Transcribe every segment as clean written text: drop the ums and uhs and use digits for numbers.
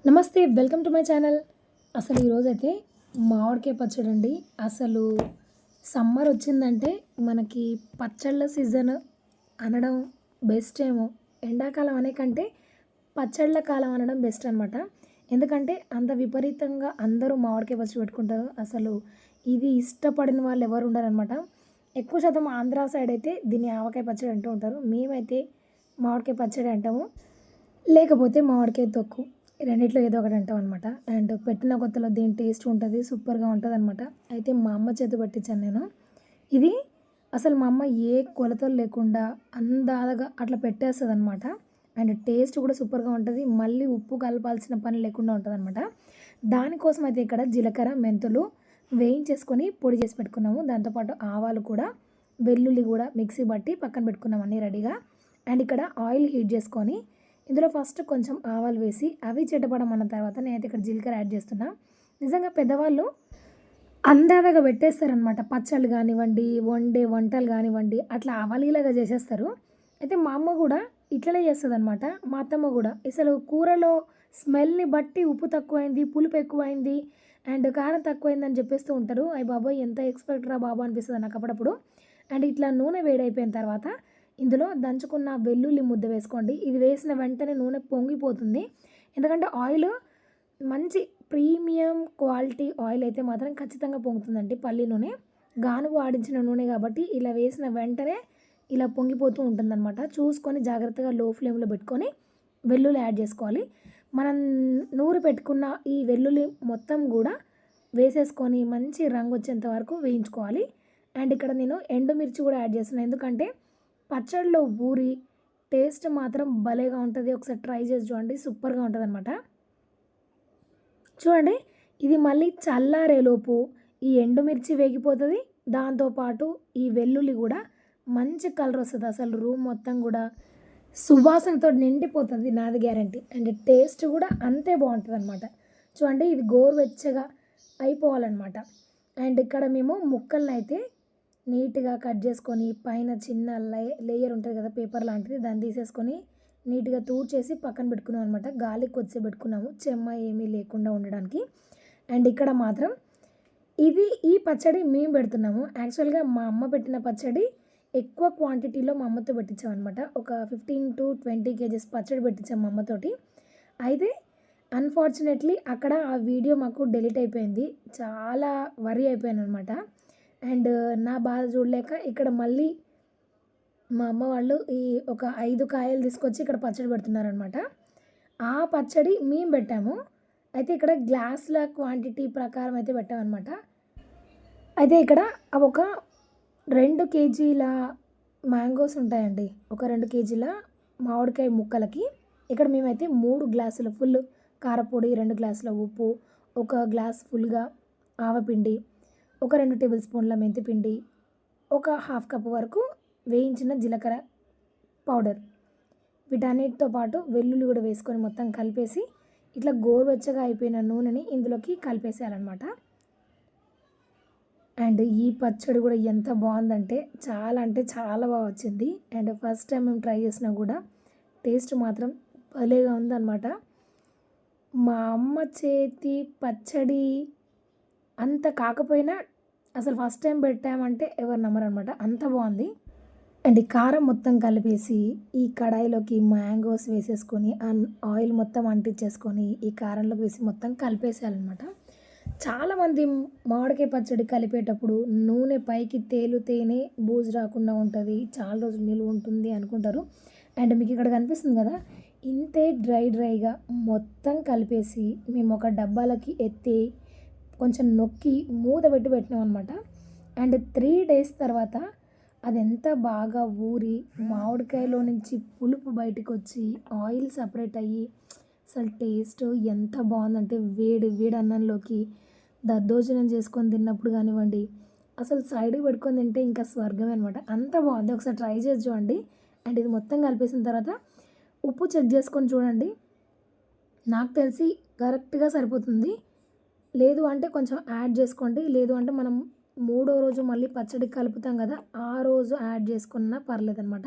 నమస్తే welcome to my channel. అసలు ఈరోజైతే మామిడికాయ పచ్చడి అండి. అసలు సమ్మర్ వచ్చిందంటే మనకి పచ్చళ్ళ సీజన్ అనడం బెస్ట్ ఏమో. ఎండాకాలం అనే కంటే పచ్చళ్ళ కాలం అనడం బెస్ట్ అనమాట. ఎందుకంటే అంత విపరీతంగా అందరూ మామిడికాయ పచ్చడి పెట్టుకుంటారు. అసలు ఇది ఇష్టపడిన వాళ్ళు ఎవరు ఉండరనమాట. ఎక్కువ శాతం ఆంధ్ర సైడ్ అయితే దీన్ని ఆవకాయ పచ్చడి అంటూ ఉంటారు. మేమైతే మామిడికాయ పచ్చడి అంటాము, లేకపోతే మామిడికాయ తొక్కు. రెండిట్లో ఏదో ఒకటి అంటాం అనమాట. అండ్ పెట్టిన కొత్తలో దీని టేస్ట్ ఉంటుంది, సూపర్గా ఉంటుంది అనమాట. అయితే మా అమ్మ చేతి పట్టించాను నేను. ఇది అసలు మా అమ్మ ఏ కొలతలు లేకుండా అందాదగా అట్లా పెట్టేస్తుంది అనమాట. అండ్ టేస్ట్ కూడా సూపర్గా ఉంటుంది, మళ్ళీ ఉప్పు కలపాల్సిన పని లేకుండా ఉంటుంది అనమాట. దానికోసం అయితే ఇక్కడ జీలకర్ర మెంతులు వేయించేసుకొని పొడి చేసి పెట్టుకున్నాము. దాంతోపాటు ఆవాలు కూడా, వెల్లుల్లి కూడా మిక్సీ బట్టి పక్కన పెట్టుకున్నాం అన్నీ రెడీగా. అండ్ ఇక్కడ ఆయిల్ హీట్ చేసుకొని ఇందులో ఫస్ట్ కొంచెం ఆవాలు వేసి అవి చిటపడమన్న తర్వాత నేనైతే ఇక్కడ జీలకర్ర యాడ్ చేస్తున్నా. నిజంగా పెద్దవాళ్ళు అందాదగా పెట్టేస్తారనమాట. పచ్చళ్ళు కానివ్వండి, వండే వంటలు కానివ్వండి, అట్లా అవలీలగా చేసేస్తారు. అయితే మా అమ్మ కూడా ఇట్లనే చేస్తుందనమాట. మా అత్తమ్మ కూడా అసలు కూరలో స్మెల్ని బట్టి ఉప్పు తక్కువైంది, పులుపు ఎక్కువైంది, అండ్ కారం తక్కువైంది అని చెప్పేస్తూ ఉంటారు. అయ్య బాబోయ్ ఎంత ఎక్స్పెక్ట్ రా బాబు అనిపిస్తుంది నాకు అప్పుడప్పుడు. అండ్ ఇట్లా నూనె వేడైపోయిన తర్వాత ఇందులో దంచుకున్న వెల్లుల్లి ముద్ద వేసుకోండి. ఇది వేసిన వెంటనే నూనె పొంగిపోతుంది. ఎందుకంటే ఆయిల్ మంచి ప్రీమియం క్వాలిటీ ఆయిల్ అయితే మాత్రం ఖచ్చితంగా పొంగుతుందండి. పల్లి నూనె గానుగ ఆడించిన నూనె కాబట్టి ఇలా వేసిన వెంటనే ఇలా పొంగిపోతూ ఉంటుందన్నమాట. చూసుకొని జాగ్రత్తగా లో ఫ్లేమ్లో పెట్టుకొని వెల్లుల్లి యాడ్ చేసుకోవాలి. మనం నూరు పెట్టుకున్న ఈ వెల్లుల్లి మొత్తం కూడా వేసేసుకొని మంచి రంగు వచ్చేంత వరకు వేయించుకోవాలి. అండ్ ఇక్కడ నేను ఎండుమిర్చి కూడా యాడ్ చేస్తున్నాను. ఎందుకంటే పచ్చడిలో ఊరి టేస్ట్ మాత్రం భలేగా ఉంటుంది. ఒకసారి ట్రై చేసి చూడండి, సూపర్గా ఉంటుంది అనమాట. చూడండి, ఇది మళ్ళీ చల్లారేలోపు ఈ ఎండుమిర్చి వేగిపోతుంది. దాంతోపాటు ఈ వెల్లుల్లి కూడా మంచి కలర్ వస్తుంది. అసలు రూమ్ మొత్తం కూడా సువాసనతో నిండిపోతుంది, నాది గ్యారంటీ. అండ్ టేస్ట్ కూడా అంతే బాగుంటుంది అనమాట. చూడండి, ఇది గోరువెచ్చగా అయిపోవాలన్నమాట. అండ్ ఇక్కడ మేము ముక్కలను అయితే నీట్గా కట్ చేసుకొని పైన చిన్న లేయర్ ఉంటుంది కదా, పేపర్ లాంటిది, దాన్ని తీసేసుకొని నీట్గా తూడ్చేసి పక్కన పెట్టుకున్నాం అనమాట. గాలికి కొద్దిసేపు పెట్టుకున్నాము, చెమ్మ ఏమీ లేకుండా ఉండడానికి. అండ్ ఇక్కడ మాత్రం ఈ పచ్చడి మేము పెడుతున్నాము. యాక్చువల్గా మా అమ్మ పెట్టిన పచ్చడి ఎక్కువ క్వాంటిటీలో మా అమ్మతో పెట్టించాం అనమాట. ఒక 15 to 20 kgs పచ్చడి పెట్టించాం మా అమ్మతోటి. అయితే అన్ఫార్చునేట్లీ అక్కడ ఆ వీడియో మాకు డిలీట్ అయిపోయింది. చాలా వరీ అయిపోయాను అనమాట. అండ్ నా బాధ చూడలేక ఇక్కడ మళ్ళీ మా అమ్మ వాళ్ళు ఒక 5 కాయలు తీసుకొచ్చి ఇక్కడ పచ్చడి పెడుతున్నారనమాట. ఆ పచ్చడి మేము పెట్టాము. అయితే ఇక్కడ గ్లాసుల క్వాంటిటీ ప్రకారం అయితే పెట్టామన్నమాట. అయితే ఇక్కడ ఒక 2 kgల మ్యాంగోస్ ఉంటాయండి. ఒక 2 kgల మామిడికాయ ముక్కలకి ఇక్కడ మేమైతే 3 గ్లాసుల ఫుల్ కారపొడి, 2 గ్లాసుల ఉప్పు, 1 గ్లాస్ ఫుల్గా ఆవపిండి, ఒక 2 టేబుల్ స్పూన్ల మెంతిపిండి, ఒక హాఫ్ కప్ వరకు వేయించిన జీలకర్ర పౌడర్, వీటన్నిటితో పాటు వెల్లుల్లి కూడా వేసుకొని మొత్తం కలిపేసి ఇట్లా గోరువెచ్చగా అయిపోయిన నూనెని ఇందులోకి కలిపేసేయాలన్నమాట. అండ్ ఈ పచ్చడి కూడా ఎంత బాగుందంటే అంటే చాలా బాగా వచ్చింది. అండ్ ఫస్ట్ టైం మేము ట్రై చేసినా కూడా టేస్ట్ మాత్రం భలేగా ఉందన్నమాట. మా అమ్మ చేతి పచ్చడి అంత కాకపోయినా అసలు ఫస్ట్ టైం పెట్టామంటే ఎవరు నమ్మరనమాట, అంత బాగుంది. అండ్ ఈ కారం మొత్తం కలిపేసి ఈ కడాయిలోకి మ్యాంగోస్ వేసేసుకొని ఆయిల్ మొత్తం అంటించేసుకొని ఈ కారంలోకి వేసి మొత్తం కలిపేసేయాలన్నమాట. చాలామంది మామిడికాయ పచ్చడి కలిపేటప్పుడు నూనె పైకి తేలితేనే బూజు రాకుండా ఉంటుంది, చాలా రోజులు నిలువ ఉంటుంది అనుకుంటారు. అండ్ మీకు ఇక్కడ కనిపిస్తుంది కదా, ఇంతే డ్రైగా మొత్తం కలిపేసి మేము ఒక డబ్బాలకి ఎత్తి కొంచెం నొక్కి మూత పెట్టి పెట్టినాం అనమాట. అండ్ 3 days తర్వాత అది ఎంత బాగా ఊరి మామిడికాయలో నుంచి పులుపు బయటకు వచ్చి ఆయిల్ సపరేట్ అయ్యి అసలు టేస్ట్ ఎంత బాగుందంటే వేడి వేడి అన్నంలోకి దద్దోజనం చేసుకొని తిన్నప్పుడు కానివ్వండి, అసలు సైడ్కి పెట్టుకొని తింటే ఇంకా స్వర్గమే అనమాట. అంత బాగుంది, ఒకసారి ట్రై చేసి చూడండి. అండ్ ఇది మొత్తం కలిపేసిన తర్వాత ఉప్పు చెక్ చేసుకొని చూడండి. నాకు తెలిసి కరెక్ట్గా సరిపోతుంది. లేదు అంటే కొంచెం యాడ్ చేసుకోండి. లేదు అంటే మనం 3వ రోజు మళ్ళీ పచ్చడి కలుపుతాం కదా, ఆ రోజు యాడ్ చేసుకున్నా పర్లేదనమాట.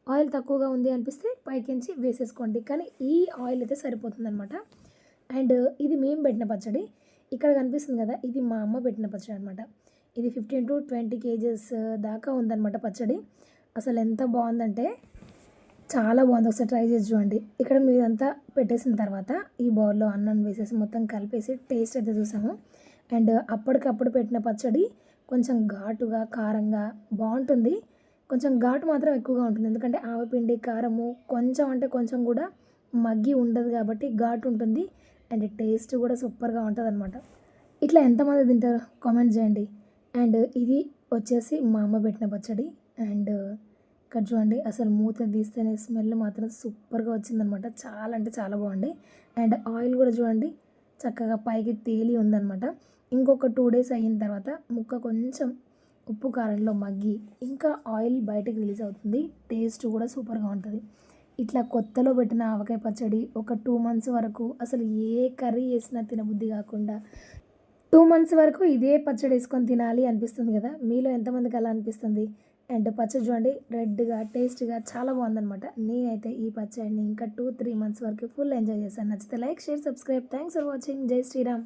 ఆయిల్ తక్కువగా ఉంది అనిపిస్తే పైకించి వేసేసుకోండి, కానీ ఈ ఆయిల్ అయితే సరిపోతుందనమాట. అండ్ ఇది మేము పెట్టిన పచ్చడి. ఇక్కడ కనిపిస్తుంది కదా! ఇది మా అమ్మ పెట్టిన పచ్చడి అనమాట. ఇది 15-20 కేజెస్ దాకా ఉందనమాట పచ్చడి. అసలు ఎంత బావుందంటే చాలా బావుంది. ఒకసారి ట్రై చేసి చూడండి. ఇక్కడ మీదంతా పెట్టేసిన తర్వాత ఈ బౌల్‌లో అన్నం వేసేసి మొత్తం కలిపేసి టేస్ట్ అయితే చూసాము. అండ్ అప్పటికప్పుడు పెట్టిన పచ్చడి కొంచెం ఘాటుగా, కారంగా బావుంటుంది. కొంచెం ఘాటు మాత్రం ఎక్కువగా ఉంటుంది. ఎందుకంటే ఆవపిండి, కారము కొంచెం అంటే కొంచెం కూడా మగ్గి ఉండదు కాబట్టి ఘాటు ఉంటుంది. అండ్ టేస్ట్ కూడా సూపర్‌గా ఉంటదనమాట. ఇట్లా ఎంతమంది తింటారో కామెంట్ చేయండి. అండ్ ఇది వచ్చేసి మా అమ్మ పెట్టిన పచ్చడి. అండ్ ఇక్కడ చూడండి అసలు మూత తీస్తేనే స్మెల్ మాత్రం సూపర్‌గా వచ్చిందనమాట. చాలా అంటే చాలా బాగుంది. అండ్ ఆయిల్ కూడా చూడండి చక్కగా పైకి తేలి ఉందనమాట. ఇంకొక 2 డేస్ అయిన తర్వాత ముక్క కొంచెం ఉప్పు కారంలో మగ్గి ఇంకా ఆయిల్ బయటకి రిలీజ్ అవుతుంది. టేస్ట్ కూడా సూపర్‌గా ఉంటది. ఇట్లా కొత్తలో పెట్టిన ఆవకాయ పచ్చడి ఒక 2 మంత్స్ వరకు అసలు ఏ కర్రీ చేసినా తినబుద్ధి కాకుండా 2 మంత్స్ వరకు ఇదే పచ్చడి ఏసుకొని తినాలి అనిపిస్తుంది కదా! మీలో ఎంతమందికి అలా అనిపిస్తుంది? అండ్ పచ్చడి చూడండి రెడ్‌గా, టేస్ట్‌గా చాలా బావుందనమాట. నేనైతే ఈ పచ్చడిని ఇంకా 2, 3 మంత్స్ వరకు ఫుల్ ఎంజాయ్ చేశాను. నచ్చితే like, share, subscribe. Thanks for watching. జై శ్రీరామ్.